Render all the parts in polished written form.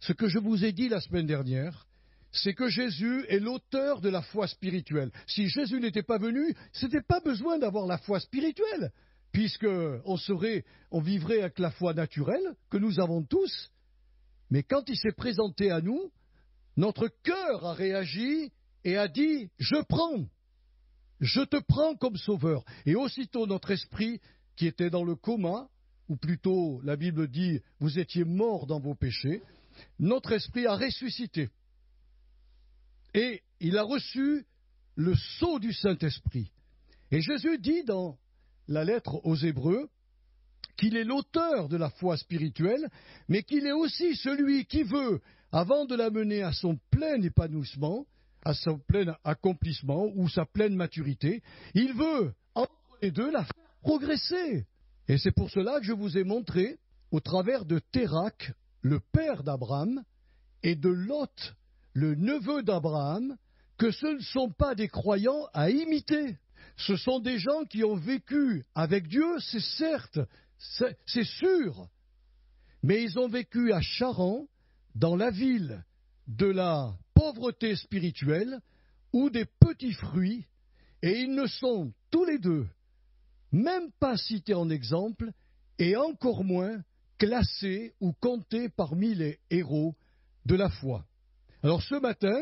ce que je vous ai dit la semaine dernière, c'est que Jésus est l'auteur de la foi spirituelle. Si Jésus n'était pas venu, ce n'était pas besoin d'avoir la foi spirituelle, puisque on vivrait avec la foi naturelle que nous avons tous. Mais quand il s'est présenté à nous, notre cœur a réagi et a dit « Je prends, je te prends comme sauveur ». Et aussitôt notre esprit, qui était dans le coma, ou plutôt la Bible dit « Vous étiez morts dans vos péchés », notre esprit a ressuscité. Et il a reçu le sceau du Saint-Esprit. Et Jésus dit dans la lettre aux Hébreux qu'il est l'auteur de la foi spirituelle, mais qu'il est aussi celui qui veut, avant de la mener à son plein épanouissement, à son plein accomplissement ou sa pleine maturité, il veut, entre les deux, la faire progresser. Et c'est pour cela que je vous ai montré, au travers de Térak, le père d'Abraham, et de Lot, le neveu d'Abraham, que ce ne sont pas des croyants à imiter. Ce sont des gens qui ont vécu avec Dieu, c'est certes, c'est sûr, mais ils ont vécu à Charan, dans la ville de la pauvreté spirituelle, ou des petits fruits, et ils ne sont tous les deux même pas cités en exemple, et encore moins classés ou comptés parmi les héros de la foi. Alors ce matin,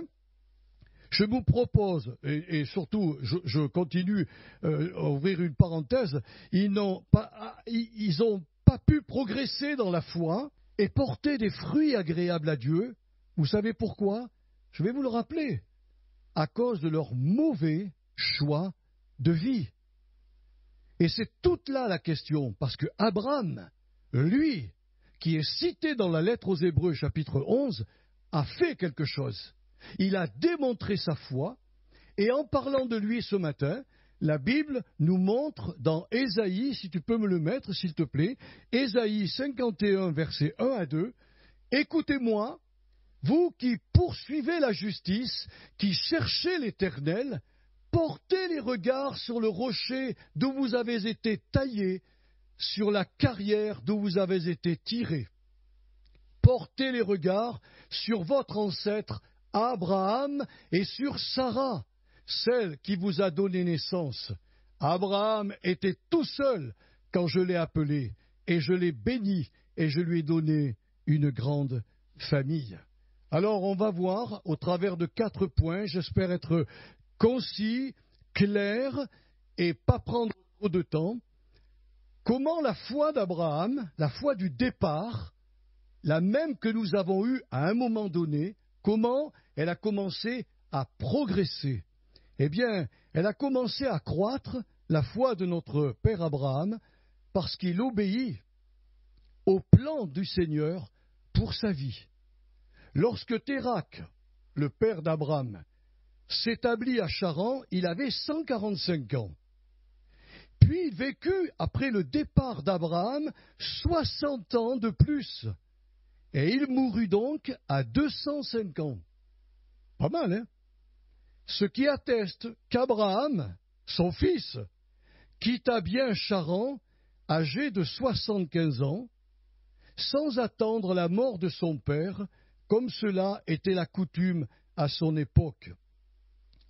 je vous propose, et surtout je continue à ouvrir une parenthèse, ils n'ont pas pu progresser dans la foi et porter des fruits agréables à Dieu. Vous savez pourquoi? Je vais vous le rappeler. À cause de leur mauvais choix de vie. Et c'est toute là la question, parce que Abraham, lui, qui est cité dans la lettre aux Hébreux, chapitre 11, a fait quelque chose. Il a démontré sa foi, et en parlant de lui ce matin, la Bible nous montre dans Ésaïe, si tu peux me le mettre, s'il te plaît, Ésaïe 51, versets 1 à 2, « Écoutez-moi, vous qui poursuivez la justice, qui cherchez l'Éternel, portez les regards sur le rocher d'où vous avez été taillés, sur la carrière d'où vous avez été tirés. Portez les regards sur votre ancêtre Abraham et sur Sarah, celle qui vous a donné naissance. Abraham était tout seul quand je l'ai appelé, et je l'ai béni, et je lui ai donné une grande famille. » Alors on va voir, au travers de 4 points, j'espère être concis, clair, et pas prendre trop de temps, comment la foi d'Abraham, la foi du départ, la même que nous avons eue à un moment donné, comment elle a commencé à progresser. Eh bien, elle a commencé à croître, la foi de notre père Abraham, parce qu'il obéit au plan du Seigneur pour sa vie. Lorsque Térak, le père d'Abraham, s'établit à Charan, il avait 145 ans. Puis il vécut, après le départ d'Abraham, 60 ans de plus. Et il mourut donc à 205 ans. Pas mal, hein? Ce qui atteste qu'Abraham, son fils, quitta bien Charan, âgé de 75 ans, sans attendre la mort de son père, comme cela était la coutume à son époque.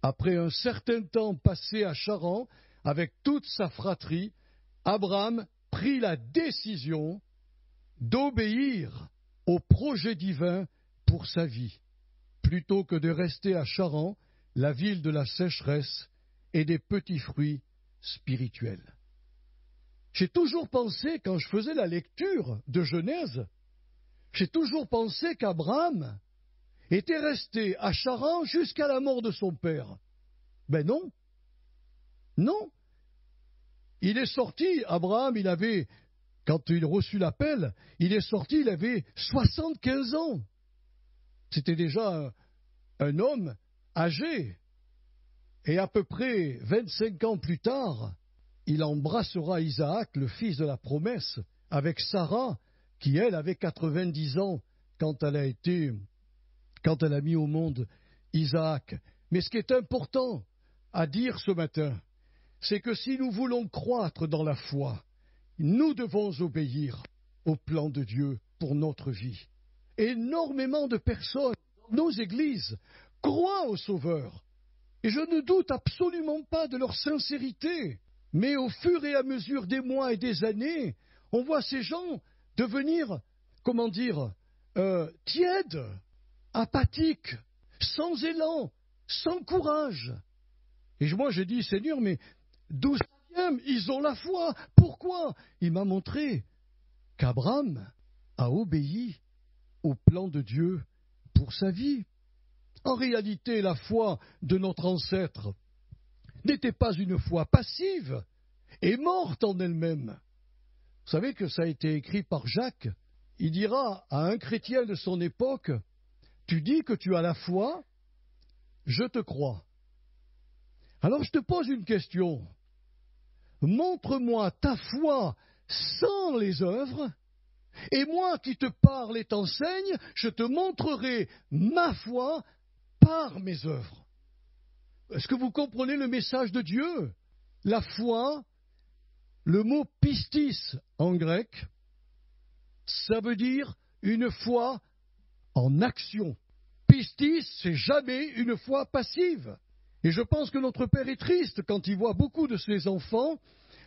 Après un certain temps passé à Charan, avec toute sa fratrie, Abraham prit la décision d'obéir au projet divin pour sa vie, plutôt que de rester à Charan, la ville de la sécheresse et des petits fruits spirituels. J'ai toujours pensé, quand je faisais la lecture de Genèse, j'ai toujours pensé qu'Abraham était resté à Charan jusqu'à la mort de son père. Ben non. Non. Il est sorti, Abraham, quand il reçut l'appel, il est sorti, il avait 75 ans. C'était déjà un homme âgé. Et à peu près 25 ans plus tard, il embrassera Isaac, le fils de la promesse, avec Sarah, qui elle avait 90 ans quand elle a mis au monde Isaac. Mais ce qui est important à dire ce matin, c'est que si nous voulons croître dans la foi, nous devons obéir au plan de Dieu pour notre vie. énormément de personnes dans nos églises croient au Sauveur. Et je ne doute absolument pas de leur sincérité. Mais au fur et à mesure des mois et des années, on voit ces gens devenir, tièdes, apathiques, sans élan, sans courage. Et moi, j'ai dit, Seigneur, mais d'où ça vient? Ils ont la foi. Pourquoi? Il m'a montré qu'Abraham a obéi au plan de Dieu pour sa vie. En réalité, la foi de notre ancêtre n'était pas une foi passive et morte en elle-même. Vous savez que ça a été écrit par Jacques. Il dira à un chrétien de son époque, « Tu dis que tu as la foi, je te crois. » Alors je te pose une question. Montre-moi ta foi sans les œuvres, et moi qui te parle et t'enseigne, je te montrerai ma foi par mes œuvres. Est-ce que vous comprenez le message de Dieu? La foi, le mot pistis en grec, ça veut dire une foi en action. Pistis, c'est jamais une foi passive. Et je pense que notre Père est triste quand il voit beaucoup de ses enfants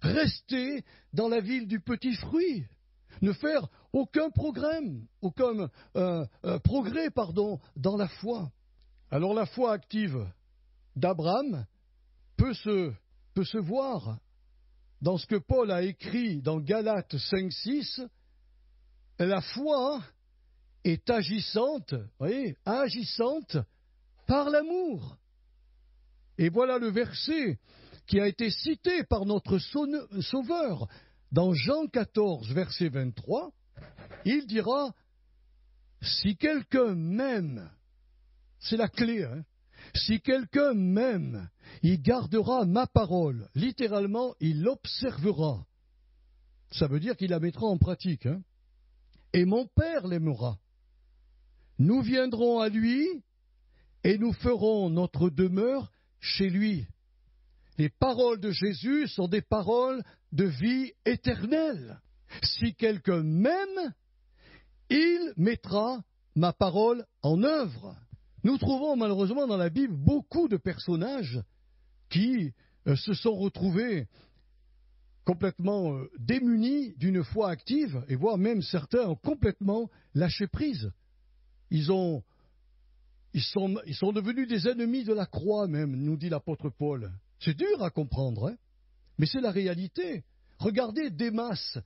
rester dans la ville du petit fruit, ne faire aucun progrès, dans la foi. Alors la foi active d'Abraham peut se voir dans ce que Paul a écrit dans Galates 5:6. La foi est agissante par l'amour. Et voilà le verset qui a été cité par notre Sauveur dans Jean 14, verset 23. Il dira, si quelqu'un m'aime, c'est la clé, si quelqu'un m'aime, il gardera ma parole. Littéralement, il l'observera. Ça veut dire qu'il la mettra en pratique. Et mon Père l'aimera. Nous viendrons à lui et nous ferons notre demeure chez lui. Les paroles de Jésus sont des paroles de vie éternelle. Si quelqu'un m'aime, il mettra ma parole en œuvre. Nous trouvons malheureusement dans la Bible beaucoup de personnages qui se sont retrouvés complètement démunis d'une foi active, et voire même certains ont complètement lâché prise. Ils sont devenus des ennemis de la croix même, nous dit l'apôtre Paul. C'est dur à comprendre, mais c'est la réalité. Regardez Démas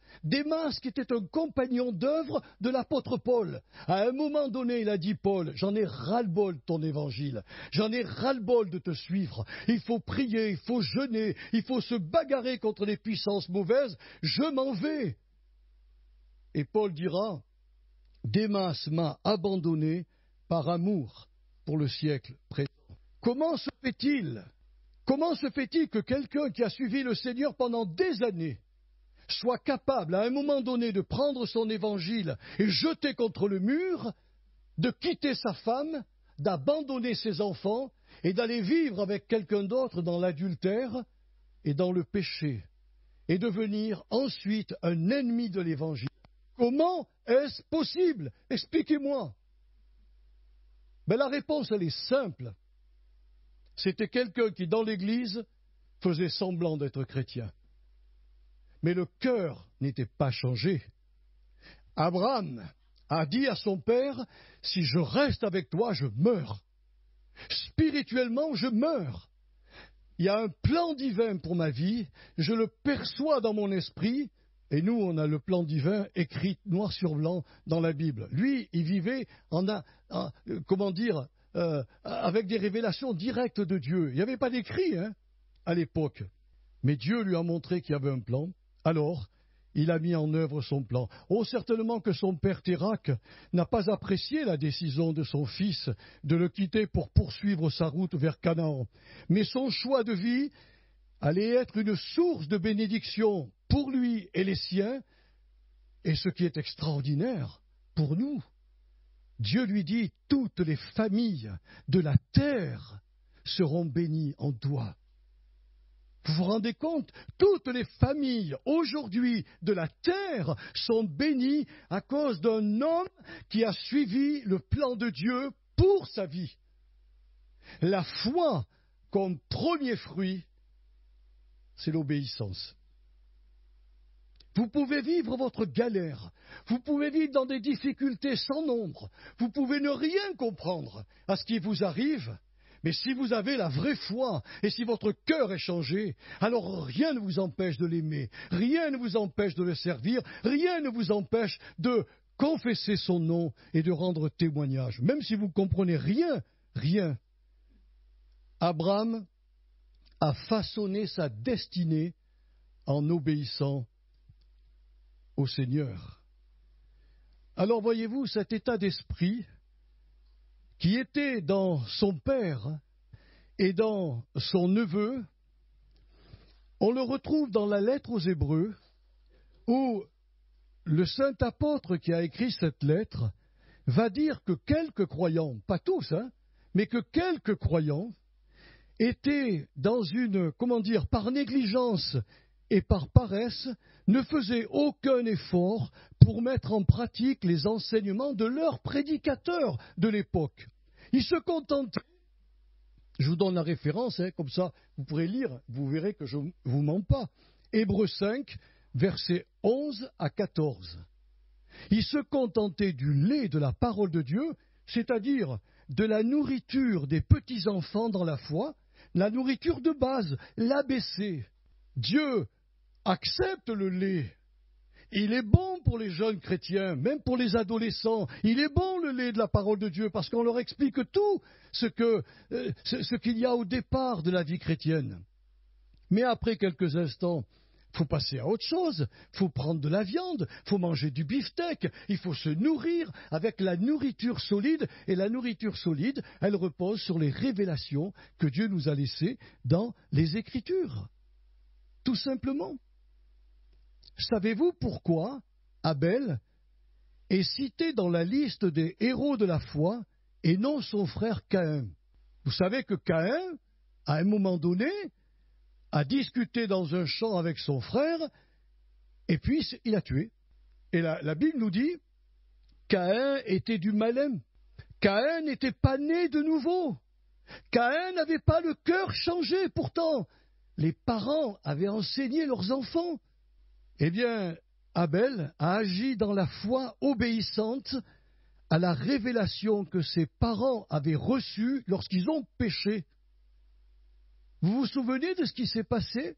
qui était un compagnon d'œuvre de l'apôtre Paul. À un moment donné, il a dit, Paul, j'en ai ras-le-bol de ton évangile, j'en ai ras-le-bol de te suivre. Il faut prier, il faut jeûner, il faut se bagarrer contre les puissances mauvaises, je m'en vais. Et Paul dira, Démas m'a abandonné par amour pour le siècle présent. Comment se fait-il que quelqu'un qui a suivi le Seigneur pendant des années soit capable, à un moment donné, de prendre son évangile et jeter contre le mur, de quitter sa femme, d'abandonner ses enfants et d'aller vivre avec quelqu'un d'autre dans l'adultère et dans le péché, et devenir ensuite un ennemi de l'évangile? Comment est-ce possible? Expliquez-moi. La réponse, elle est simple. C'était quelqu'un qui, dans l'Église, faisait semblant d'être chrétien. Mais le cœur n'était pas changé. Abraham a dit à son père, si je reste avec toi, je meurs. Spirituellement, je meurs. Il y a un plan divin pour ma vie, je le perçois dans mon esprit, et nous, on a le plan divin écrit noir sur blanc dans la Bible. Lui, il vivait avec des révélations directes de Dieu. Il n'y avait pas d'écrit à l'époque. Mais Dieu lui a montré qu'il y avait un plan. Alors, il a mis en œuvre son plan. Oh, certainement que son père Térac n'a pas apprécié la décision de son fils de le quitter pour poursuivre sa route vers Canaan. Mais son choix de vie allait être une source de bénédiction pour lui et les siens. Et ce qui est extraordinaire pour nous, Dieu lui dit, toutes les familles de la terre seront bénies en toi. Vous vous rendez compte? Toutes les familles aujourd'hui de la terre sont bénies à cause d'un homme qui a suivi le plan de Dieu pour sa vie. La foi comme premier fruit, c'est l'obéissance. Vous pouvez vivre votre galère, vous pouvez vivre dans des difficultés sans nombre, vous pouvez ne rien comprendre à ce qui vous arrive, mais si vous avez la vraie foi et si votre cœur est changé, alors rien ne vous empêche de l'aimer, rien ne vous empêche de le servir, rien ne vous empêche de confesser son nom et de rendre témoignage. Même si vous ne comprenez rien. Abraham a façonné sa destinée en obéissant au Seigneur. Alors voyez-vous, cet état d'esprit qui était dans son père et dans son neveu, on le retrouve dans la lettre aux Hébreux, où le saint apôtre qui a écrit cette lettre va dire que quelques croyants, pas tous, mais que quelques croyants étaient dans une, par négligence et par paresse, ne faisaient aucun effort pour mettre en pratique les enseignements de leurs prédicateurs de l'époque. Ils se contentaient, je vous donne la référence, comme ça vous pourrez lire, vous verrez que je ne vous mens pas, Hébreux 5, versets 11 à 14. Ils se contentaient du lait de la parole de Dieu, c'est-à-dire de la nourriture des petits-enfants dans la foi, la nourriture de base, l'ABC. Dieu accepte le lait. Il est bon pour les jeunes chrétiens, même pour les adolescents. Il est bon le lait de la parole de Dieu parce qu'on leur explique tout ce qu'il y a au départ de la vie chrétienne. Mais après quelques instants, il faut passer à autre chose. Il faut prendre de la viande, il faut manger du beefsteak, il faut se nourrir avec la nourriture solide. Et la nourriture solide, elle repose sur les révélations que Dieu nous a laissées dans les Écritures. Tout simplement. Savez-vous pourquoi Abel est cité dans la liste des héros de la foi et non son frère Caïn? Vous savez que Caïn, à un moment donné, a discuté dans un champ avec son frère et puis il a tué. Et la Bible nous dit, Caïn était du malin. Caïn n'était pas né de nouveau. Caïn n'avait pas le cœur changé. Pourtant, les parents avaient enseigné leurs enfants. Eh bien, Abel a agi dans la foi obéissante à la révélation que ses parents avaient reçue lorsqu'ils ont péché. Vous vous souvenez de ce qui s'est passé?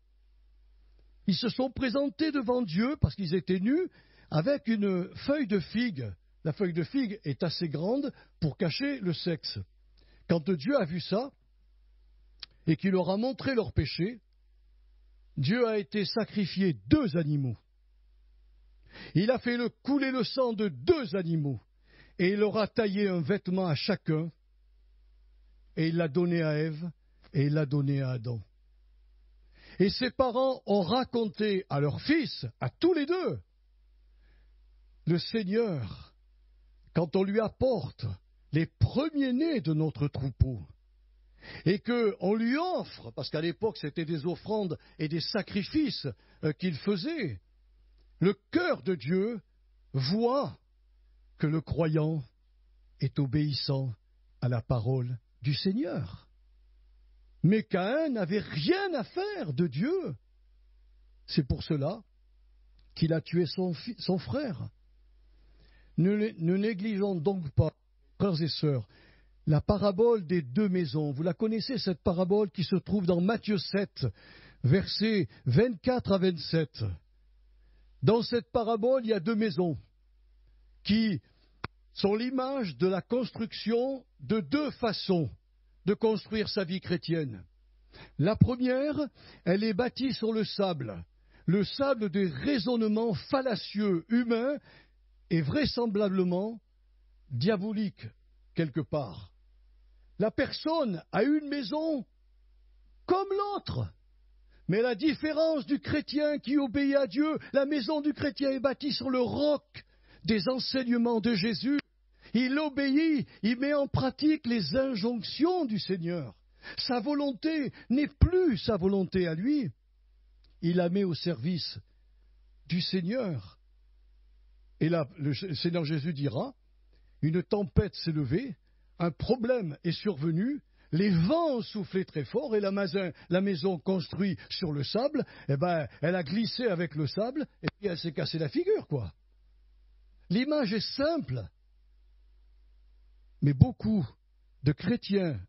Ils se sont présentés devant Dieu parce qu'ils étaient nus avec une feuille de figue. La feuille de figue est assez grande pour cacher le sexe. Quand Dieu a vu ça et qu'il leur a montré leur péché, Dieu a été sacrifié 2 animaux. Il a fait couler le sang de 2 animaux. Et il leur a taillé un vêtement à chacun. Et il l'a donné à Ève. Et il l'a donné à Adam. Et ses parents ont raconté à leurs fils, à tous les 2, le Seigneur, quand on lui apporte les premiers-nés de notre troupeau, et qu'on lui offre, parce qu'à l'époque c'était des offrandes et des sacrifices qu'il faisait, le cœur de Dieu voit que le croyant est obéissant à la parole du Seigneur. Mais Caïn n'avait rien à faire de Dieu. C'est pour cela qu'il a tué son frère. Ne négligeons donc pas, frères et sœurs, la parabole des 2 maisons. Vous la connaissez, cette parabole qui se trouve dans Matthieu 7, versets 24 à 27. Dans cette parabole, il y a 2 maisons qui sont l'image de la construction de 2 façons de construire sa vie chrétienne. La première, elle est bâtie sur le sable des raisonnements fallacieux, humains et vraisemblablement diaboliques quelque part. La personne a une maison comme l'autre. Mais la différence du chrétien qui obéit à Dieu, la maison du chrétien est bâtie sur le roc des enseignements de Jésus. Il obéit, il met en pratique les injonctions du Seigneur. Sa volonté n'est plus sa volonté à lui, il la met au service du Seigneur. Et là, le Seigneur Jésus dira, une tempête s'est levée, un problème est survenu, les vents ont soufflé très fort et la maison construite sur le sable, eh ben, elle a glissé avec le sable et puis elle s'est cassée la figure, quoi. L'image est simple, mais beaucoup de chrétiens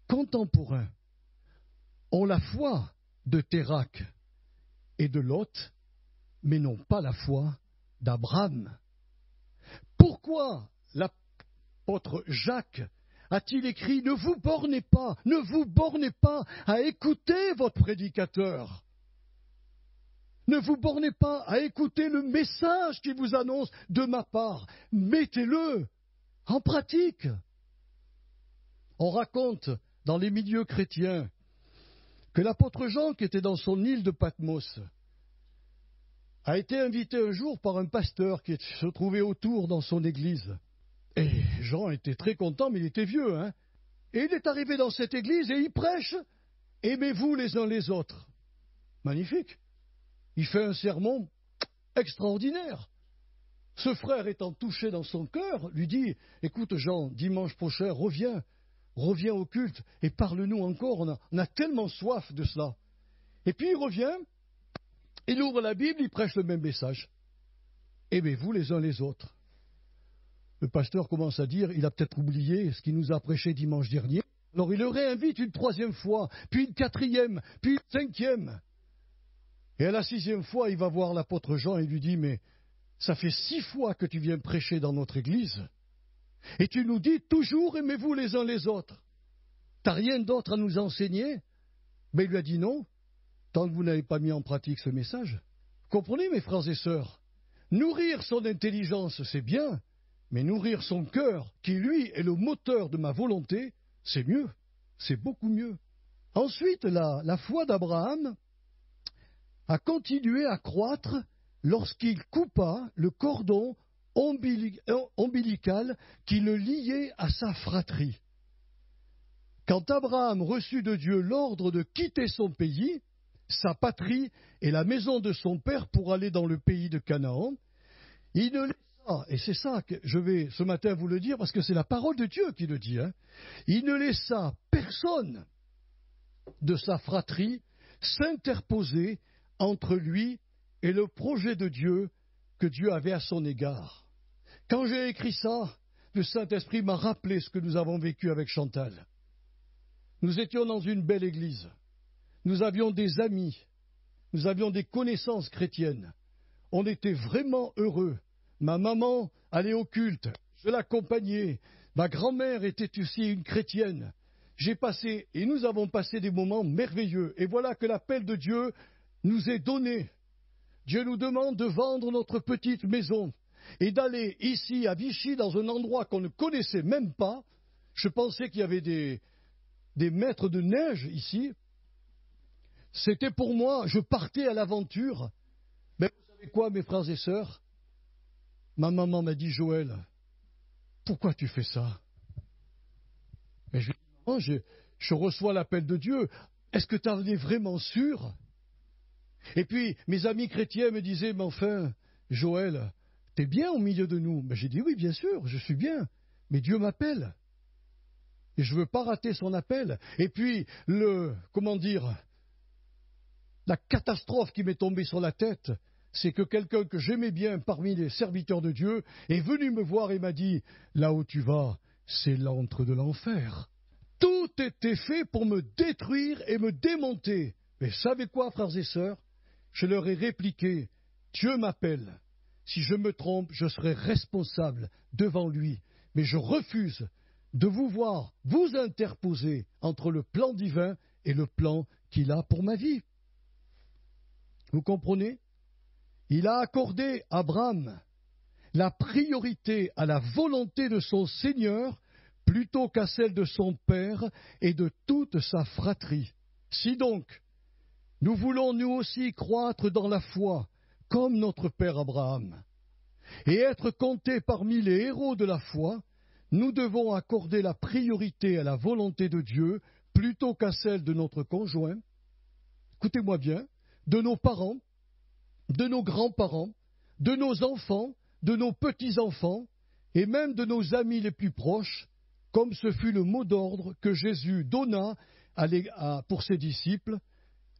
contemporains ont la foi de Térac et de Lot, mais n'ont pas la foi d'Abraham. Pourquoi l'apôtre Jacques a-t-il écrit « Ne vous bornez pas à écouter votre prédicateur. Ne vous bornez pas à écouter le message qu'il vous annonce de ma part. Mettez-le en pratique. » On raconte dans les milieux chrétiens que l'apôtre Jean, qui était dans son île de Patmos, a été invité un jour par un pasteur qui se trouvait autour dans son église. Et Jean était très content, mais il était vieux, hein. Et il est arrivé dans cette église et il prêche « Aimez-vous les uns les autres ». Magnifique. Il fait un sermon extraordinaire. Ce frère étant touché dans son cœur, lui dit « Écoute Jean, dimanche prochain, reviens au culte et parle-nous encore, on a tellement soif de cela. » Et puis il revient, il ouvre la Bible, il prêche le même message. Aimez-vous les uns les autres. Le pasteur commence à dire, il a peut-être oublié ce qu'il nous a prêché dimanche dernier. Alors il le réinvite une troisième fois, puis une quatrième, puis une cinquième. Et à la sixième fois, il va voir l'apôtre Jean et lui dit, mais ça fait 6 fois que tu viens prêcher dans notre église. Et tu nous dis toujours aimez-vous les uns les autres. T'as rien d'autre à nous enseigner? Mais il lui a dit non, tant que vous n'avez pas mis en pratique ce message. Comprenez mes frères et sœurs, nourrir son intelligence c'est bien, mais nourrir son cœur, qui lui est le moteur de ma volonté, c'est mieux, c'est beaucoup mieux. Ensuite, la foi d'Abraham a continué à croître lorsqu'il coupa le cordon ombilical qui le liait à sa fratrie. Quand Abraham reçut de Dieu l'ordre de quitter son pays, sa patrie et la maison de son père pour aller dans le pays de Canaan, il ne laissa, et c'est ça que je vais ce matin vous le dire parce que c'est la parole de Dieu qui le dit, il ne laissa personne de sa fratrie s'interposer entre lui et le projet de Dieu que Dieu avait à son égard. Quand j'ai écrit ça, le Saint-Esprit m'a rappelé ce que nous avons vécu avec Chantal. Nous étions dans une belle église. Nous avions des amis. Nous avions des connaissances chrétiennes. On était vraiment heureux. Ma maman allait au culte. Je l'accompagnais. Ma grand-mère était aussi une chrétienne. Et nous avons passé des moments merveilleux. Et voilà que l'appel de Dieu nous est donné. Dieu nous demande de vendre notre petite maison et d'aller ici à Vichy dans un endroit qu'on ne connaissait même pas. Je pensais qu'il y avait des mètres de neige ici. C'était pour moi, je partais à l'aventure. Mais vous savez quoi, mes frères et sœurs? Ma maman m'a dit, Joël, pourquoi tu fais ça? Et je lui ai dit, maman, je reçois l'appel de Dieu. Est-ce que tu en es vraiment sûr? Et puis, mes amis chrétiens me disaient, mais enfin, Joël, t'es bien au milieu de nous? Mais j'ai dit, oui, bien sûr, je suis bien, mais Dieu m'appelle. Et je ne veux pas rater son appel. Et puis, la catastrophe qui m'est tombée sur la tête, c'est que quelqu'un que j'aimais bien parmi les serviteurs de Dieu est venu me voir et m'a dit, là où tu vas, c'est l'antre de l'enfer. Tout était fait pour me détruire et me démonter. Mais savez quoi, frères et sœurs? Je leur ai répliqué, Dieu m'appelle. Si je me trompe, je serai responsable devant lui. Mais je refuse de vous voir vous interposer entre le plan divin et le plan qu'il a pour ma vie. Vous comprenez? Il a accordé à Abraham la priorité à la volonté de son Seigneur plutôt qu'à celle de son père et de toute sa fratrie. Si donc, nous voulons nous aussi croître dans la foi, comme notre père Abraham, et être comptés parmi les héros de la foi, nous devons accorder la priorité à la volonté de Dieu plutôt qu'à celle de notre conjoint. Écoutez-moi bien, de nos parents, de nos grands-parents, de nos enfants, de nos petits-enfants, et même de nos amis les plus proches, comme ce fut le mot d'ordre que Jésus donna pour ses disciples.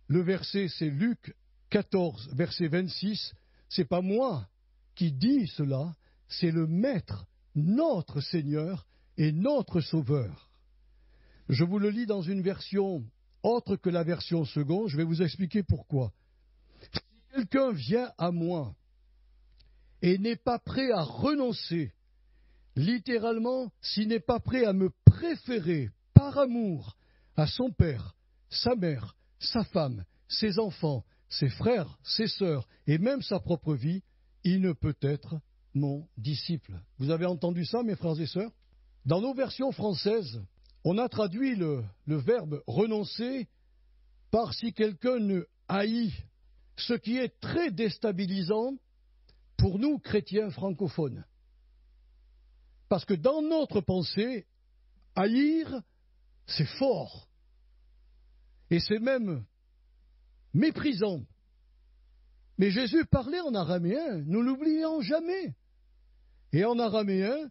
Le verset, c'est Luc 14, verset 26. C'est pas moi qui dis cela, c'est le Maître, notre Seigneur et notre Sauveur. Je vous le lis dans une version autre que la version seconde. Je vais vous expliquer pourquoi. Si quelqu'un vient à moi et n'est pas prêt à renoncer, littéralement, s'il n'est pas prêt à me préférer par amour à son père, sa mère, sa femme, ses enfants, ses frères, ses sœurs et même sa propre vie, il ne peut être mon disciple. Vous avez entendu ça, mes frères et sœurs? Dans nos versions françaises, on a traduit le verbe renoncer par si quelqu'un ne haït, ce qui est très déstabilisant pour nous, chrétiens francophones. Parce que dans notre pensée, haïr, c'est fort. Et c'est même méprisant. Mais Jésus parlait en araméen, nous l'oublions jamais. Et en araméen,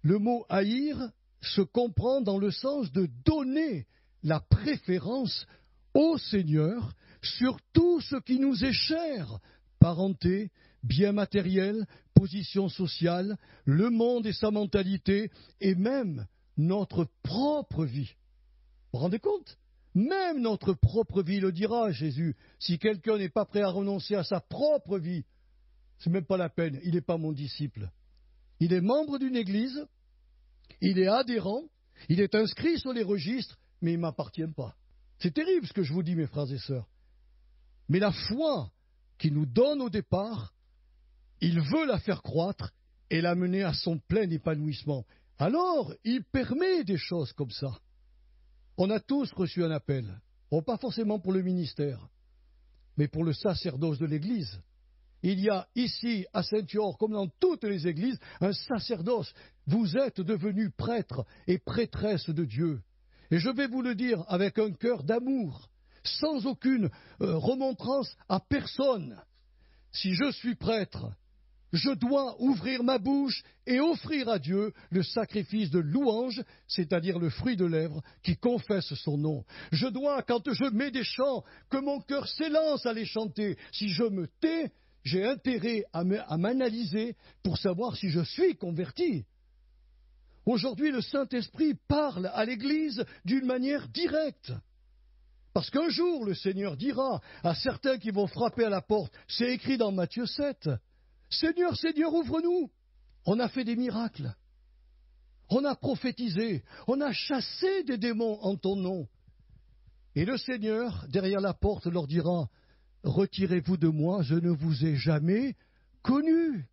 le mot haïr se comprend dans le sens de donner la préférence au Seigneur sur tout ce qui nous est cher, parenté, biens matériels, position sociale, le monde et sa mentalité, et même notre propre vie. Vous vous rendez compte? Même notre propre vie, le dira Jésus. Si quelqu'un n'est pas prêt à renoncer à sa propre vie, c'est même pas la peine, il n'est pas mon disciple. Il est membre d'une église, il est adhérent, il est inscrit sur les registres, mais il ne m'appartient pas. C'est terrible ce que je vous dis, mes frères et sœurs. Mais la foi qu'il nous donne au départ, il veut la faire croître et la mener à son plein épanouissement. Alors, il permet des choses comme ça. On a tous reçu un appel, bon, pas forcément pour le ministère, mais pour le sacerdoce de l'Église. Il y a ici, à Saint-York, comme dans toutes les églises, un sacerdoce. Vous êtes devenus prêtres et prêtresses de Dieu. Et je vais vous le dire avec un cœur d'amour, sans aucune remontrance à personne. Si je suis prêtre, je dois ouvrir ma bouche et offrir à Dieu le sacrifice de louange, c'est-à-dire le fruit de lèvres qui confesse son nom. Je dois, quand je mets des chants, que mon cœur s'élance à les chanter. Si je me tais, j'ai intérêt à m'analyser pour savoir si je suis converti. Aujourd'hui, le Saint-Esprit parle à l'Église d'une manière directe. Parce qu'un jour, le Seigneur dira à certains qui vont frapper à la porte, c'est écrit dans Matthieu 7, « Seigneur, Seigneur, ouvre-nous !» On a fait des miracles. On a prophétisé. On a chassé des démons en ton nom. Et le Seigneur, derrière la porte, leur dira, « Retirez-vous de moi, je ne vous ai jamais connu. »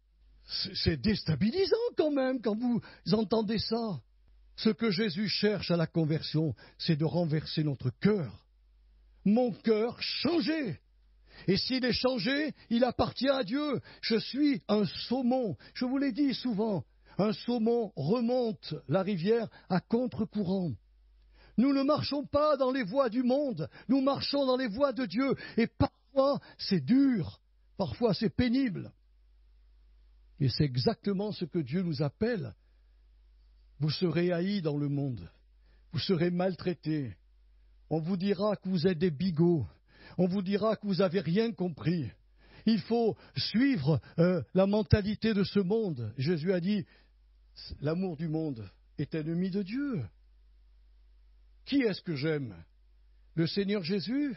C'est déstabilisant quand même quand vous entendez ça. Ce que Jésus cherche à la conversion, c'est de renverser notre cœur. Mon cœur changé. Et s'il est changé, il appartient à Dieu. Je suis un saumon. Je vous l'ai dit souvent, un saumon remonte la rivière à contre-courant. Nous ne marchons pas dans les voies du monde, nous marchons dans les voies de Dieu. Et parfois, c'est dur, parfois c'est pénible. Et c'est exactement ce que Dieu nous appelle. Vous serez haïs dans le monde, vous serez maltraités. On vous dira que vous êtes des bigots. On vous dira que vous n'avez rien compris. Il faut suivre la mentalité de ce monde. Jésus a dit, l'amour du monde est ennemi de Dieu. Qui est-ce que j'aime? Le Seigneur Jésus?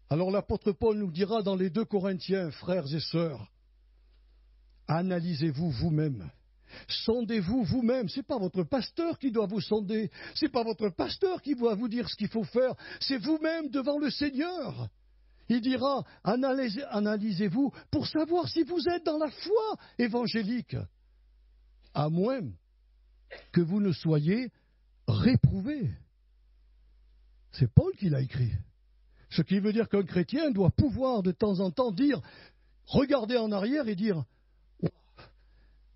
Alors l'apôtre Paul nous dira dans les 2 Corinthiens, frères et sœurs, analysez-vous vous-même. Sondez-vous vous-même. Ce n'est pas votre pasteur qui doit vous sonder. Ce n'est pas votre pasteur qui doit vous dire ce qu'il faut faire. C'est vous-même devant le Seigneur. Il dira, analysez-vous pour savoir si vous êtes dans la foi évangélique. À moins que vous ne soyez réprouvés. C'est Paul qui l'a écrit. Ce qui veut dire qu'un chrétien doit pouvoir de temps en temps dire, regarder en arrière et dire,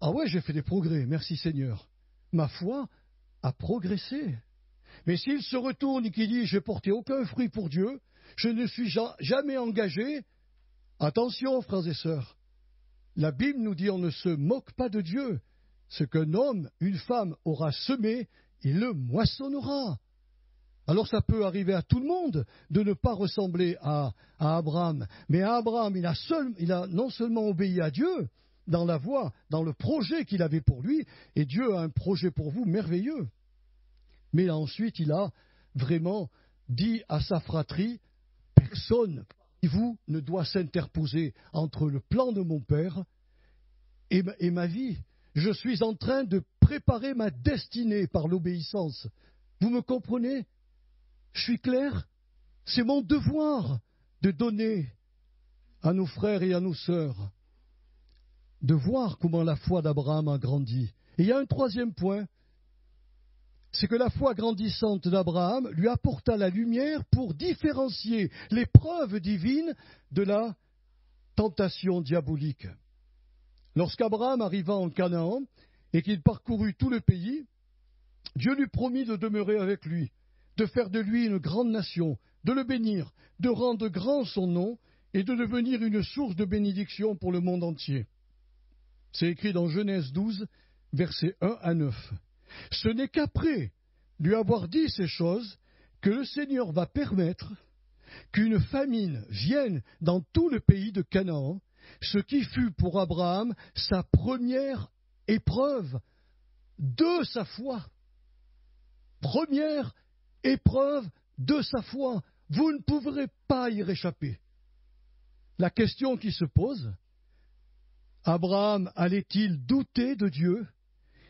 ah ouais, j'ai fait des progrès, merci Seigneur. Ma foi a progressé. Mais s'il se retourne et qu'il dit, j'ai porté aucun fruit pour Dieu, je ne suis jamais engagé. Attention, frères et sœurs, la Bible nous dit on ne se moque pas de Dieu. Ce qu'un homme, une femme aura semé, il le moissonnera. Alors ça peut arriver à tout le monde de ne pas ressembler à Abraham. Mais Abraham, il a non seulement obéi à Dieu dans la voie, dans le projet qu'il avait pour lui, et Dieu a un projet pour vous merveilleux. Mais ensuite, il a vraiment dit à sa fratrie, personne parmi vous ne doit s'interposer entre le plan de mon Père et ma vie. Je suis en train de préparer ma destinée par l'obéissance. Vous me comprenez ? Je suis clair ? C'est mon devoir de donner à nos frères et à nos sœurs, de voir comment la foi d'Abraham a grandi. Et il y a un troisième point, c'est que la foi grandissante d'Abraham lui apporta la lumière pour différencier les preuves divines de la tentation diabolique. Lorsqu'Abraham arriva en Canaan et qu'il parcourut tout le pays, Dieu lui promit de demeurer avec lui, de faire de lui une grande nation, de le bénir, de rendre grand son nom et de devenir une source de bénédiction pour le monde entier. C'est écrit dans Genèse 12, versets 1 à 9. Ce n'est qu'après lui avoir dit ces choses que le Seigneur va permettre qu'une famine vienne dans tout le pays de Canaan, ce qui fut pour Abraham sa première épreuve de sa foi. Première épreuve de sa foi. Vous ne pourrez pas y réchapper. La question qui se pose, Abraham allait-il douter de Dieu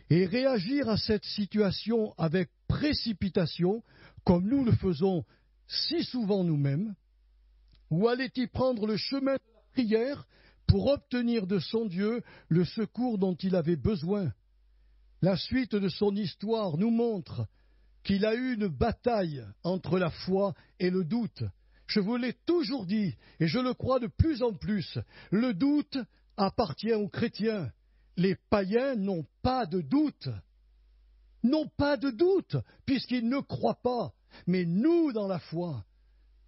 et réagir à cette situation avec précipitation, comme nous le faisons si souvent nous-mêmes, ou allait-il prendre le chemin de la prière pour obtenir de son Dieu le secours dont il avait besoin? La suite de son histoire nous montre qu'il a eu une bataille entre la foi et le doute. Je vous l'ai toujours dit, et je le crois de plus en plus, le doute appartient aux chrétiens. Les païens n'ont pas de doute. N'ont pas de doute, puisqu'ils ne croient pas. Mais nous, dans la foi,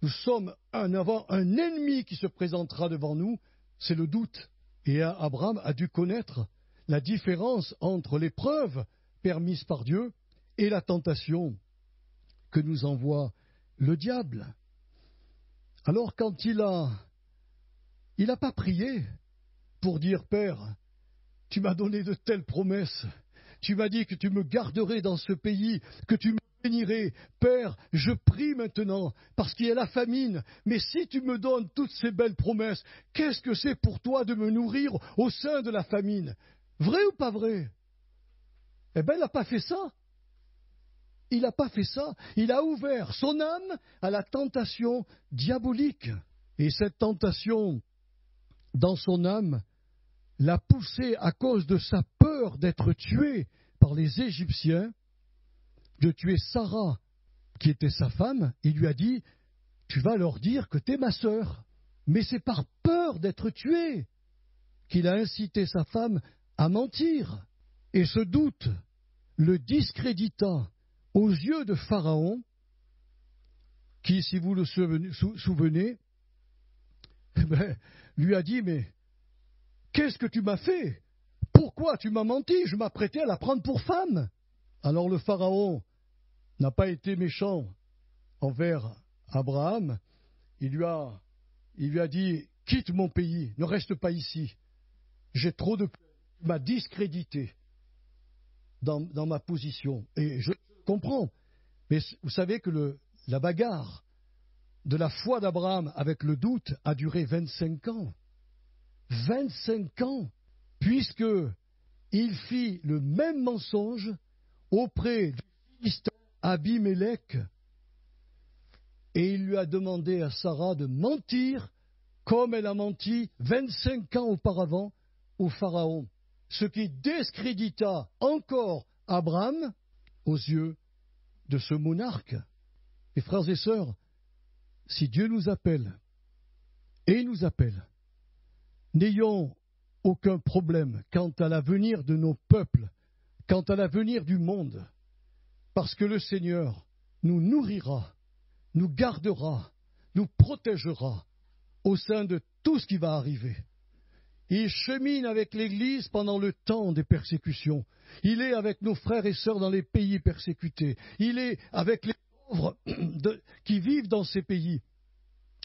nous sommes avons un ennemi qui se présentera devant nous, c'est le doute. Et Abraham a dû connaître la différence entre l'épreuve permise par Dieu et la tentation que nous envoie le diable. Alors quand il n'a pas prié pour dire « Père, tu m'as donné de telles promesses, tu m'as dit que tu me garderais dans ce pays, que tu me bénirais. Père, je prie maintenant parce qu'il y a la famine, mais si tu me donnes toutes ces belles promesses, qu'est-ce que c'est pour toi de me nourrir au sein de la famine ?» Vrai ou pas vrai? Eh bien, il n'a pas fait ça. Il n'a pas fait ça. Il a ouvert son âme à la tentation diabolique. Et cette tentation dans son âme l'a poussé à cause de sa peur d'être tué par les Égyptiens, de tuer Sarah, qui était sa femme. Il lui a dit, tu vas leur dire que tu es ma sœur. Mais c'est par peur d'être tué qu'il a incité sa femme à mentir. Et ce doute le discrédita aux yeux de Pharaon, qui, si vous le souvenez, lui a dit, mais qu'est-ce que tu m'as fait? Pourquoi tu m'as menti? Je m'apprêtais à la prendre pour femme. Alors le Pharaon n'a pas été méchant envers Abraham. Il lui a dit, quitte mon pays, ne reste pas ici. J'ai trop de... Il m'a discrédité dans ma position. Et je comprends. Mais vous savez que la bagarre de la foi d'Abraham avec le doute a duré 25 ans. 25 ans, puisque il fit le même mensonge auprès du Philistin Abimélec, et il lui a demandé à Sarah de mentir comme elle a menti 25 ans auparavant au Pharaon, ce qui discrédita encore Abraham aux yeux de ce monarque. Et frères et sœurs, si Dieu nous appelle, et il nous appelle, n'ayons aucun problème quant à l'avenir de nos peuples, quant à l'avenir du monde, parce que le Seigneur nous nourrira, nous gardera, nous protégera au sein de tout ce qui va arriver. Il chemine avec l'Église pendant le temps des persécutions. Il est avec nos frères et sœurs dans les pays persécutés. Il est avec les pauvres qui vivent dans ces pays.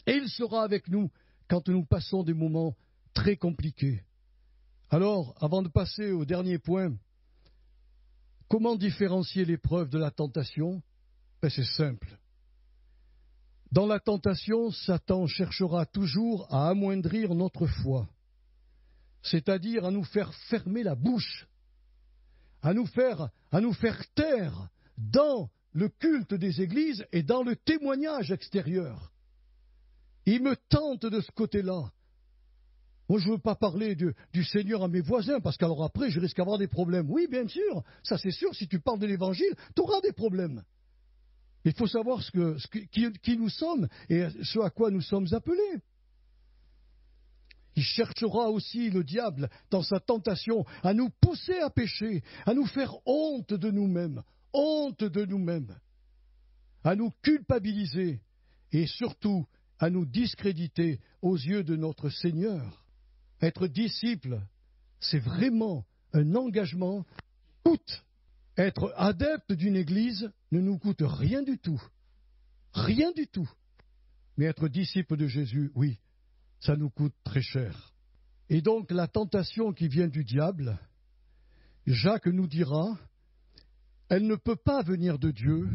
Et il sera avec nous quand nous passons des moments très compliqués. Alors, avant de passer au dernier point, comment différencier l'épreuve de la tentation? C'est simple. Dans la tentation, Satan cherchera toujours à amoindrir notre foi, c'est-à-dire à nous faire fermer la bouche, à nous faire taire dans le culte des églises et dans le témoignage extérieur. Il me tente de ce côté-là. Moi, je ne veux pas parler du Seigneur à mes voisins, parce qu'alors après, je risque d'avoir des problèmes. Oui, bien sûr, ça c'est sûr, si tu parles de l'Évangile, tu auras des problèmes. Il faut savoir qui nous sommes et ce à quoi nous sommes appelés. Il cherchera aussi, le diable, dans sa tentation, à nous pousser à pécher, à nous faire honte de nous-mêmes, à nous culpabiliser et surtout à nous discréditer aux yeux de notre Seigneur. Être disciple, c'est vraiment un engagement qui coûte. Être adepte d'une église ne nous coûte rien du tout. Rien du tout. Mais être disciple de Jésus, oui, ça nous coûte très cher. Et donc la tentation qui vient du diable, Jacques nous dira, elle ne peut pas venir de Dieu,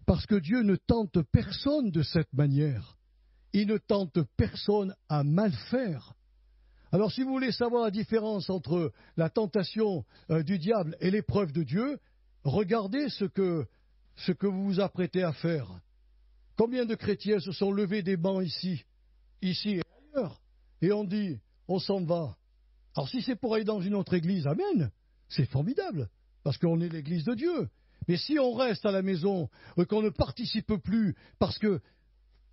parce que Dieu ne tente personne de cette manière. Il ne tente personne à mal faire. Alors si vous voulez savoir la différence entre la tentation du diable et l'épreuve de Dieu, regardez ce que vous vous apprêtez à faire. Combien de chrétiens se sont levés des bancs ici et ailleurs, et on dit, on s'en va. Alors si c'est pour aller dans une autre église, amen, c'est formidable, parce qu'on est l'église de Dieu. Mais si on reste à la maison, qu'on ne participe plus, parce que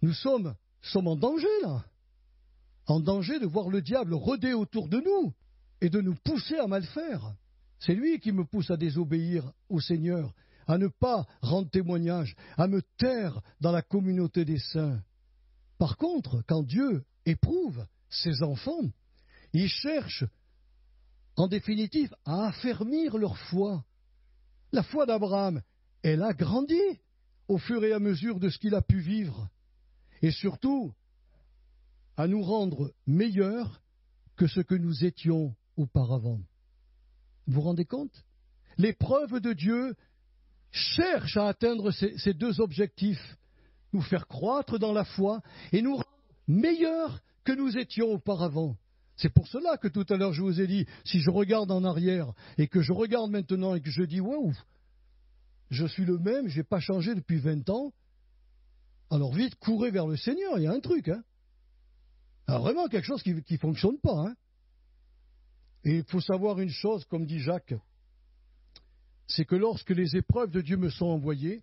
nous sommes en danger là, en danger de voir le diable rôder autour de nous et de nous pousser à mal faire. C'est lui qui me pousse à désobéir au Seigneur, à ne pas rendre témoignage, à me taire dans la communauté des saints. Par contre, quand Dieu éprouve ses enfants, il cherche, en définitive, à affermir leur foi. La foi d'Abraham, elle a grandi au fur et à mesure de ce qu'il a pu vivre. Et surtout, à nous rendre meilleurs que ce que nous étions auparavant. Vous vous rendez compte? L'épreuve de Dieu cherche à atteindre ces deux objectifs, nous faire croître dans la foi et nous rendre meilleurs que nous étions auparavant. C'est pour cela que tout à l'heure je vous ai dit, si je regarde en arrière et que je regarde maintenant et que je dis « Waouh, je suis le même, je n'ai pas changé depuis 20 ans », alors vite, courez vers le Seigneur, il y a un truc, hein. Alors vraiment quelque chose qui ne fonctionne pas, hein. Et il faut savoir une chose, comme dit Jacques, c'est que lorsque les épreuves de Dieu me sont envoyées,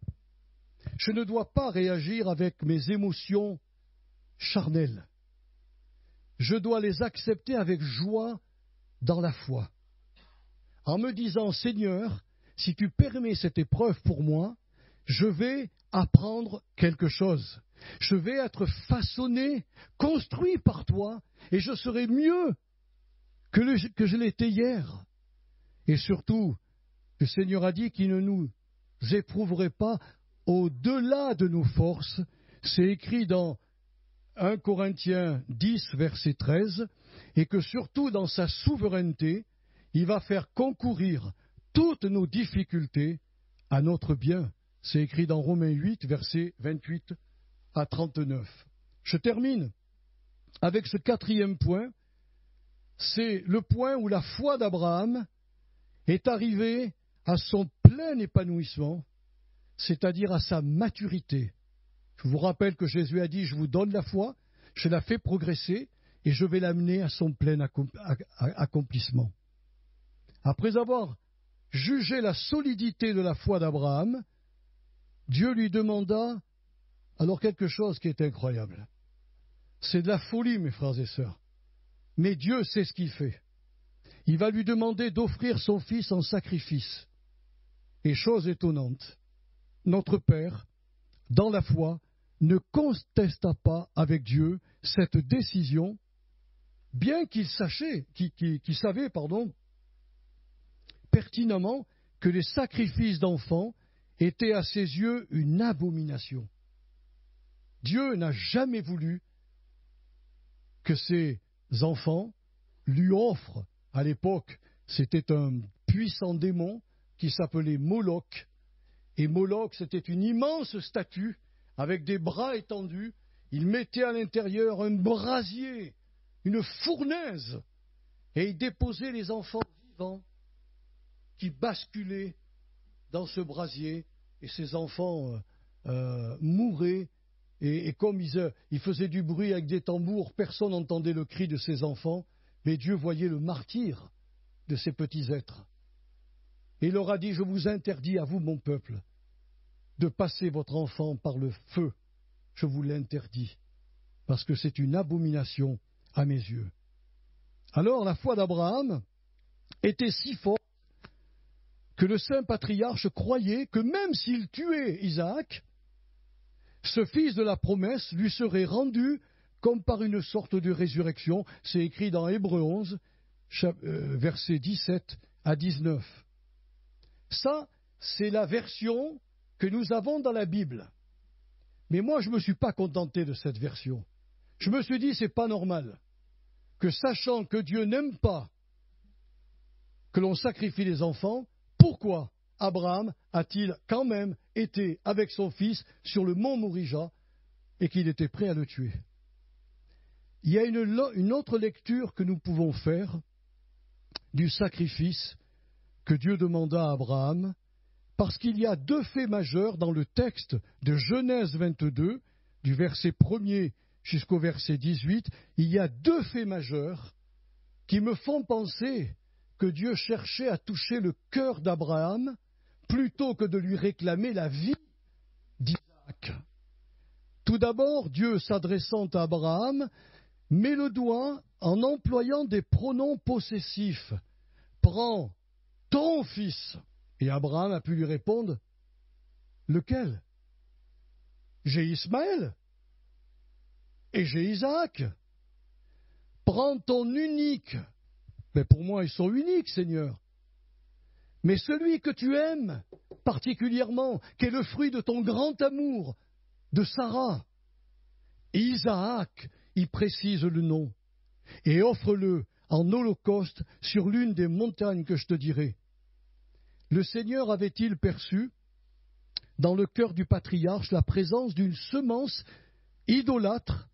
je ne dois pas réagir avec mes émotions charnelles. Je dois les accepter avec joie dans la foi, en me disant, Seigneur, si tu permets cette épreuve pour moi, je vais apprendre quelque chose. Je vais être façonné, construit par toi, et je serai mieux que je l'étais hier. Et surtout, le Seigneur a dit qu'il ne nous éprouverait pas au-delà de nos forces. C'est écrit dans 1 Corinthiens 10, verset 13, et que surtout dans sa souveraineté, il va faire concourir toutes nos difficultés à notre bien. C'est écrit dans Romains 8, versets 28 à 39. Je termine avec ce quatrième point. C'est le point où la foi d'Abraham est arrivée à son plein épanouissement, c'est-à-dire à sa maturité. Je vous rappelle que Jésus a dit, je vous donne la foi, je la fais progresser et je vais l'amener à son plein accomplissement. Après avoir jugé la solidité de la foi d'Abraham, Dieu lui demanda alors quelque chose qui est incroyable. C'est de la folie, mes frères et sœurs. Mais Dieu sait ce qu'il fait. Il va lui demander d'offrir son fils en sacrifice. Et chose étonnante, notre Père, dans la foi, ne contesta pas avec Dieu cette décision, bien qu'il savait pertinemment que les sacrifices d'enfants étaient à ses yeux une abomination. Dieu n'a jamais voulu que ses enfants lui offrent. À l'époque, c'était un puissant démon qui s'appelait Moloch. Et Moloch, c'était une immense statue avec des bras étendus. Il mettait à l'intérieur un brasier, une fournaise, et il déposait les enfants vivants qui basculaient dans ce brasier, et ces enfants mouraient. Et comme ils faisaient du bruit avec des tambours, personne n'entendait le cri de ces enfants, mais Dieu voyait le martyre de ces petits êtres. Et il leur a dit, je vous interdis à vous, mon peuple, de passer votre enfant par le feu. Je vous l'interdis, parce que c'est une abomination à mes yeux. Alors la foi d'Abraham était si forte que le saint patriarche croyait que même s'il tuait Isaac, ce fils de la promesse lui serait rendu comme par une sorte de résurrection. C'est écrit dans Hébreux 11, versets 17 à 19. Ça, c'est la version que nous avons dans la Bible. Mais moi, je ne me suis pas contenté de cette version. Je me suis dit, c'est pas normal que, sachant que Dieu n'aime pas que l'on sacrifie les enfants, pourquoi Abraham a-t-il quand même été avec son fils sur le mont Morija et qu'il était prêt à le tuer? Il y a une autre lecture que nous pouvons faire du sacrifice que Dieu demanda à Abraham, parce qu'il y a deux faits majeurs dans le texte de Genèse 22, du verset 1er jusqu'au verset 18. Il y a deux faits majeurs qui me font penser que Dieu cherchait à toucher le cœur d'Abraham plutôt que de lui réclamer la vie d'Isaac. Tout d'abord, Dieu, s'adressant à Abraham, met le doigt en employant des pronoms possessifs. Prends ton fils. Et Abraham a pu lui répondre, lequel? J'ai Ismaël et j'ai Isaac. Prends ton unique. Mais pour moi, ils sont uniques, Seigneur. Mais celui que tu aimes particulièrement, qui est le fruit de ton grand amour, de Sarah, Isaac, il précise le nom, et offre-le en holocauste sur l'une des montagnes que je te dirai. Le Seigneur avait-il perçu dans le cœur du patriarche la présence d'une semence idolâtre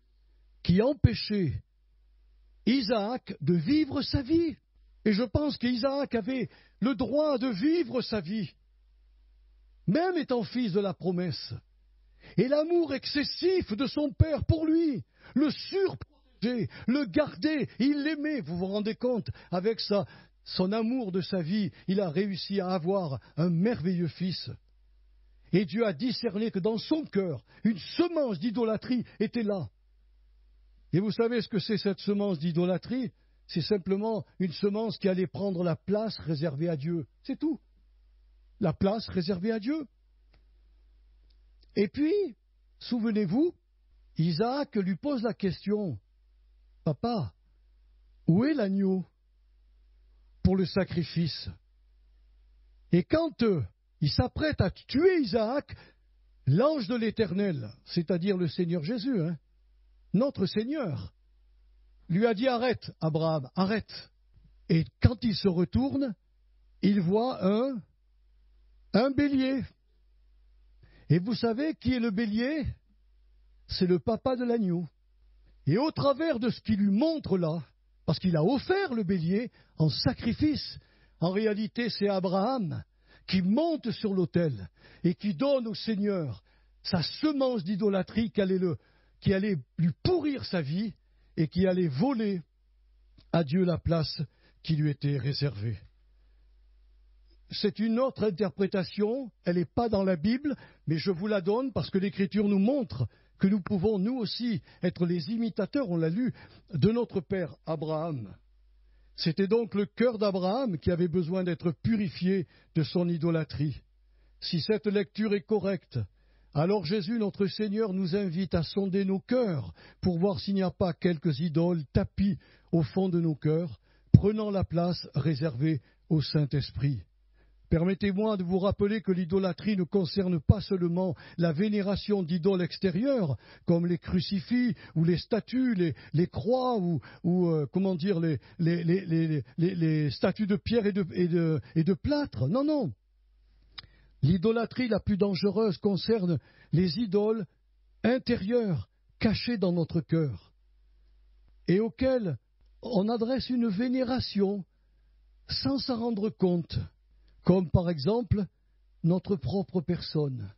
qui empêchait Isaac de vivre sa vie? Et je pense qu'Isaac avait le droit de vivre sa vie, même étant fils de la promesse. Et l'amour excessif de son père pour lui, le surprotéger, le garder, il l'aimait. Vous vous rendez compte, avec son amour de sa vie, il a réussi à avoir un merveilleux fils. Et Dieu a discerné que dans son cœur, une semence d'idolâtrie était là. Et vous savez ce que c'est cette semence d'idolâtrie? C'est simplement une semence qui allait prendre la place réservée à Dieu. C'est tout. La place réservée à Dieu. Et puis, souvenez-vous, Isaac lui pose la question, « Papa, où est l'agneau pour le sacrifice ?» Et quand il s'apprête à tuer Isaac, l'ange de l'Éternel, c'est-à-dire le Seigneur Jésus, notre Seigneur, lui a dit, arrête, Abraham, arrête. Et quand il se retourne, il voit un bélier. Et vous savez qui est le bélier? C'est le papa de l'agneau. Et au travers de ce qu'il lui montre là, parce qu'il a offert le bélier en sacrifice, en réalité c'est Abraham qui monte sur l'autel et qui donne au Seigneur sa semence d'idolâtrie qui allait lui pourrir sa vie, et qui allait voler à Dieu la place qui lui était réservée. C'est une autre interprétation, elle n'est pas dans la Bible, mais je vous la donne parce que l'Écriture nous montre que nous pouvons nous aussi être les imitateurs, on l'a lu, de notre père Abraham. C'était donc le cœur d'Abraham qui avait besoin d'être purifié de son idolâtrie. Si cette lecture est correcte, Alors Jésus, notre Seigneur, nous invite à sonder nos cœurs pour voir s'il n'y a pas quelques idoles tapies au fond de nos cœurs, prenant la place réservée au Saint-Esprit. Permettez-moi de vous rappeler que l'idolâtrie ne concerne pas seulement la vénération d'idoles extérieures, comme les crucifix ou les statues, les croix ou les statues de pierre et de plâtre. Non, non. L'idolâtrie la plus dangereuse concerne les idoles intérieures cachées dans notre cœur et auxquelles on adresse une vénération sans s'en rendre compte, comme par exemple notre propre personne.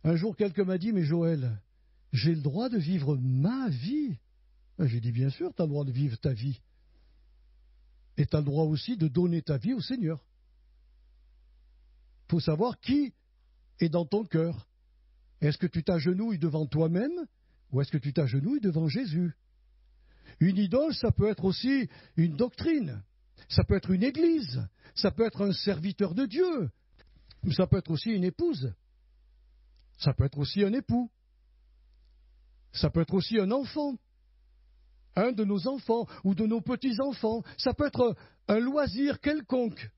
Un jour, quelqu'un m'a dit « Mais Joël, j'ai le droit de vivre ma vie ?» J'ai dit « Bien sûr, tu as le droit de vivre ta vie. Et tu as le droit aussi de donner ta vie au Seigneur. » Il faut savoir qui est dans ton cœur. Est-ce que tu t'agenouilles devant toi-même ou est-ce que tu t'agenouilles devant Jésus? Une idole, ça peut être aussi une doctrine, ça peut être une église, ça peut être un serviteur de Dieu, ça peut être aussi une épouse, ça peut être aussi un époux, ça peut être aussi un enfant, un de nos enfants ou de nos petits-enfants, ça peut être un loisir quelconque.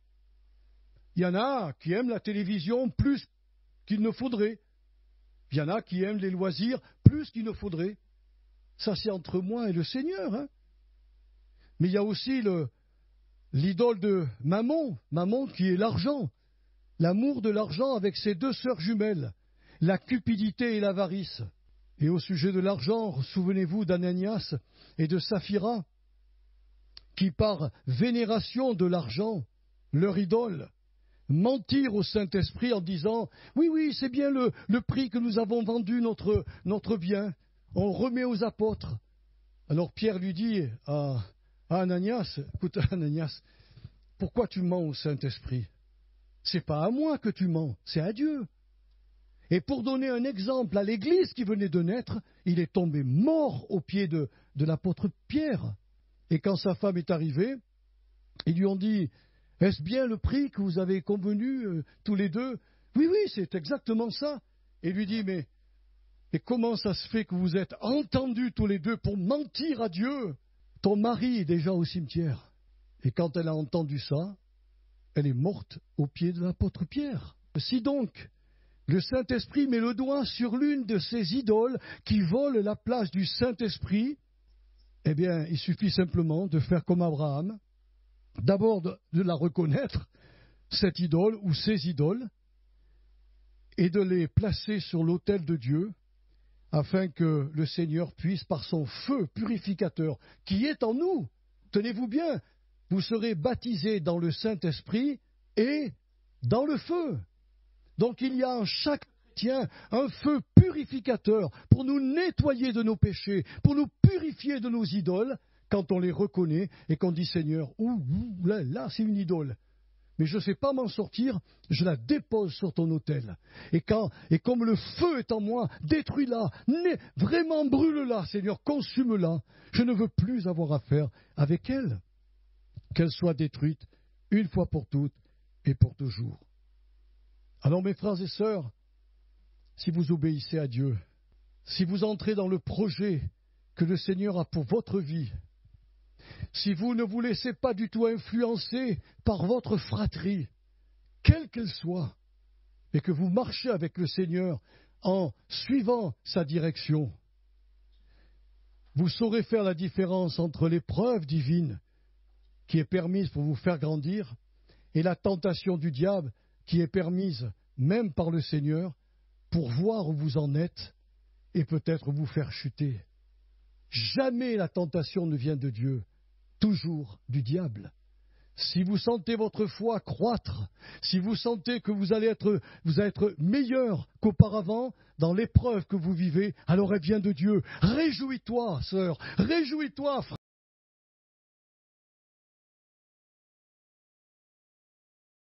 Il y en a qui aiment la télévision plus qu'il ne faudrait. Il y en a qui aiment les loisirs plus qu'il ne faudrait. Ça, c'est entre moi et le Seigneur. Hein. Mais il y a aussi l'idole de Mammon qui est l'argent. L'amour de l'argent avec ses deux sœurs jumelles, la cupidité et l'avarice. Et au sujet de l'argent, souvenez-vous d'Ananias et de Saphira, qui par vénération de l'argent, leur idole, mentir au Saint-Esprit en disant « Oui, c'est bien le prix que nous avons vendu notre bien, on le remet aux apôtres. » Alors Pierre lui dit à Ananias « Écoute Ananias, pourquoi tu mens au Saint-Esprit? C'est pas à moi que tu mens, c'est à Dieu. » Et pour donner un exemple à l'Église qui venait de naître, il est tombé mort aux pieds de l'apôtre Pierre. Et quand sa femme est arrivée, ils lui ont dit « Est-ce bien le prix que vous avez convenu tous les deux ?»« Oui, c'est exactement ça. » Et il lui dit « Mais comment ça se fait que vous êtes entendus tous les deux pour mentir à Dieu? Ton mari est déjà au cimetière. » Et quand elle a entendu ça, elle est morte aux pieds de l'apôtre Pierre. Si donc le Saint-Esprit met le doigt sur l'une de ces idoles qui volent la place du Saint-Esprit, eh bien, il suffit simplement de faire comme Abraham, d'abord de la reconnaître, cette idole ou ces idoles, et de les placer sur l'autel de Dieu, afin que le Seigneur puisse, par son feu purificateur qui est en nous, tenez-vous bien, vous serez baptisés dans le Saint-Esprit et dans le feu. Donc il y a en chaque chrétien un feu purificateur pour nous nettoyer de nos péchés, pour nous purifier de nos idoles, quand on les reconnaît et qu'on dit Seigneur, là c'est une idole. Mais je ne sais pas m'en sortir, je la dépose sur ton autel. Et comme le feu est en moi, détruis-la, vraiment brûle-la, Seigneur, consume-la. Je ne veux plus avoir affaire avec elle. Qu'elle soit détruite une fois pour toutes et pour toujours. Alors mes frères et sœurs, si vous obéissez à Dieu, si vous entrez dans le projet que le Seigneur a pour votre vie, si vous ne vous laissez pas du tout influencer par votre fratrie, quelle qu'elle soit, et que vous marchez avec le Seigneur en suivant sa direction, vous saurez faire la différence entre l'épreuve divine qui est permise pour vous faire grandir et la tentation du diable qui est permise même par le Seigneur pour voir où vous en êtes et peut-être vous faire chuter. Jamais la tentation ne vient de Dieu, toujours du diable. Si vous sentez votre foi croître, si vous sentez que vous allez être meilleur qu'auparavant dans l'épreuve que vous vivez, alors elle vient de Dieu. Réjouis-toi, sœur, réjouis-toi, frère.